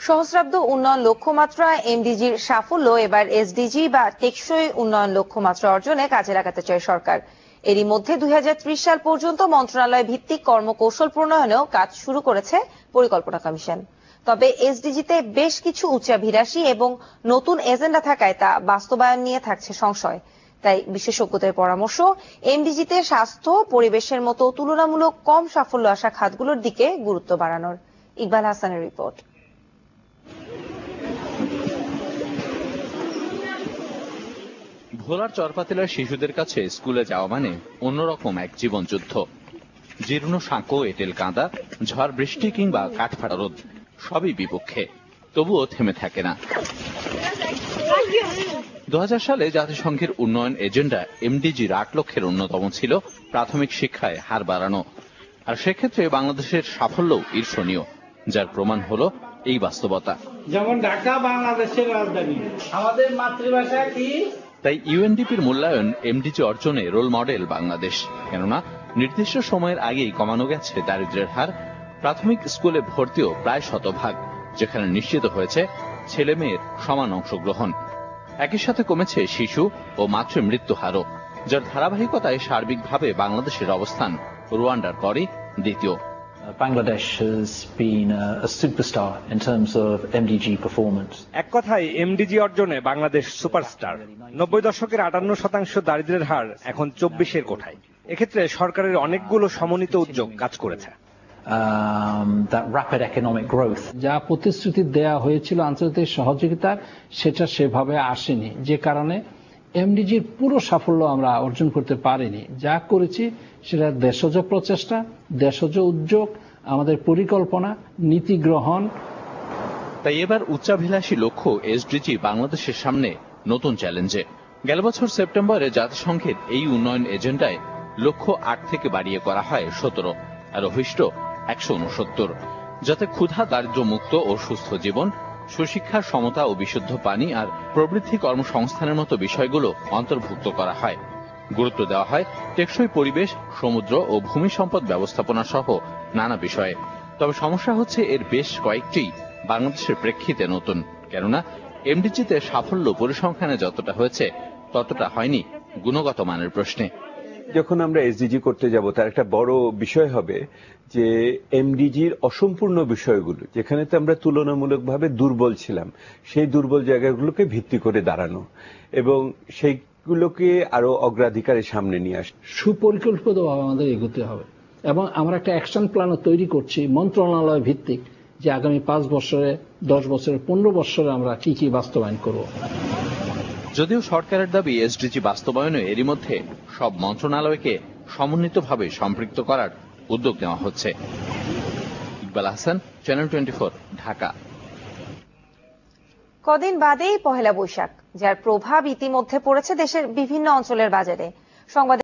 সহস্রাব্দ উন্নয়ন লক্ষ্যমাত্রা এমডিজির সাফল্য এবার এসডিজি বা টেকসই উন্নয়ন লক্ষ্যমাত্রা অর্জনে কাজে লাগাতে চায় সরকার। এরই মধ্যে 2030 সাল পর্যন্ত মন্ত্রণালয় ভিত্তিক কর্মকৌশল প্রণয়নেও কাজ শুরু করেছে পরিকল্পনা কমিশন। তবে এসডিজিতে বেশ কিছু উচ্চাভিলাষী এবং নতুন এজেন্ডা থাকায় তা বাস্তবায়ন নিয়ে থাকছে সংশয়। তাই বিশেষজ্ঞদের পরামর্শ, এমডিজিতে স্বাস্থ্য, পরিবেশের মতো তুলনামূলক কম সাফল্য আসা খাতগুলোর দিকে গুরুত্ব বাড়ানোর। ইকবাল হাসানের রিপোর্ট। ভোলার চরপাতিলার শিশুদের কাছে স্কুলে যাওয়া মানে অন্যরকম এক জীবনযুদ্ধ। জীর্ণ সাঁকো, এঁটেল কাঁদা, ঝড় বৃষ্টি কিংবা কাঠফাটা রোদ সবই বিপক্ষে, তবুও থেমে থাকে না। 2000 সালে জাতিসংঘের উন্নয়ন এজেন্ডা এমডিজির 8 লক্ষ্যের অন্যতম ছিল প্রাথমিক শিক্ষায় হার বাড়ানো। আর সেক্ষেত্রে বাংলাদেশের সাফল্য ঈর্ষণীয়, যার প্রমাণ হলো এই বাস্তবতা। যেমন ঢাকা বাংলাদেশের রাজধানী, আমাদের মাতৃভাষা কি? তাই ইউএনডিপির মূল্যায়ন এমডিজি অর্জনে রোল মডেল বাংলাদেশ। কেননা নির্দিষ্ট সময়ের আগেই কমানো গেছে দারিদ্র্যের হার, প্রাথমিক স্কুলে ভর্তিও প্রায় 100%, যেখানে নিশ্চিত হয়েছে ছেলে মেয়ের সমান অংশগ্রহণ। একই সাথে কমেছে শিশু ও মাতৃ মৃত্যু হারও, যার ধারাবাহিকতায় সার্বিকভাবে বাংলাদেশের অবস্থান রুয়ান্ডার পরই দ্বিতীয়। Bangladesh has been a superstar in terms of MDG performance. এক কথায় এমডিজি অর্জনে বাংলাদেশ সুপারস্টার। 90 দশকের 58% দারিদ্র্যের হার এখন 24-এর কোঠায়। এক্ষেত্রে সরকারের অনেকগুলো সমন্বিত উদ্যোগ কাজ করেছে। That rapid economic growth. যা প্রতিশ্রুতি দেয়া হয়েছিল আন্তর্জাতিক সহযোগিতা, সেটা সেভাবে আসেনি, যে কারণে এমডিজির পুরো সাফল্য আমরা অর্জন করতে পারিনি। যা করেছি সেটা দেশজ প্রচেষ্টা, দেশজ উদ্যোগ, আমাদের পরিকল্পনা, নীতি গ্রহণ। তাই এবার উচ্চাভিলাষী লক্ষ্য এসডিজি বাংলাদেশের সামনে নতুন চ্যালেঞ্জে। গেল বছর সেপ্টেম্বরে জাতিসংঘের এই উন্নয়ন এজেন্ডায় লক্ষ্য 8 থেকে বাড়িয়ে করা হয় 17 আর অভিষ্ট 169, যাতে ক্ষুধা, দারিদ্র্য মুক্ত ও সুস্থ জীবন, সুশিক্ষা, সমতা ও বিশুদ্ধ পানি আর প্রবৃদ্ধি কর্মসংস্থানের মতো বিষয়গুলো অন্তর্ভুক্ত করা হয়। গুরুত্ব দেওয়া হয় টেকসই পরিবেশ, সমুদ্র ও ভূমি সম্পদ ব্যবস্থাপনা সহ নানা বিষয়ে। তবে সমস্যা হচ্ছে এর বেশ কয়েকটি বাংলাদেশের প্রেক্ষিতে নতুন, কেননা এমডিজিতে সাফল্য পরিসংখ্যানে যতটা হয়েছে ততটা হয়নি গুণগত মানের প্রশ্নে। যখন আমরা এসডিজি করতে যাব, তার একটা বড় বিষয় হবে যে এমডিজির অসম্পূর্ণ বিষয়গুলো, যেখানে তো আমরা তুলনামূলকভাবে দুর্বল ছিলাম, সেই দুর্বল জায়গাগুলোকে ভিত্তি করে দাঁড়ানো এবং সেইগুলোকে আরো অগ্রাধিকারের সামনে নিয়ে আসা। সুপরিকল্পিতভাবে আমাদের এগোতে হবে এবং আমরা একটা অ্যাকশন প্ল্যানও তৈরি করছি মন্ত্রণালয় ভিত্তিক, যে আগামী 5 বছরে, 10 বছরে, 15 বছরে আমরা কি কি বাস্তবায়ন করব। যদিও সরকারের দাবি এসডিজি বাস্তবায়নে এরই মধ্যে সব মন্ত্রণালয়কে সমন্বিতভাবে সম্পৃক্ত করার উদ্যোগ নেওয়া হচ্ছে। ইকবাল হাসান, চ্যানেল 24, ঢাকা। কদিন বাদেই পহেলা বৈশাখ, যার প্রভাব ইতিমধ্যে পড়েছে দেশের বিভিন্ন অঞ্চলের বাজারে। সংবাদ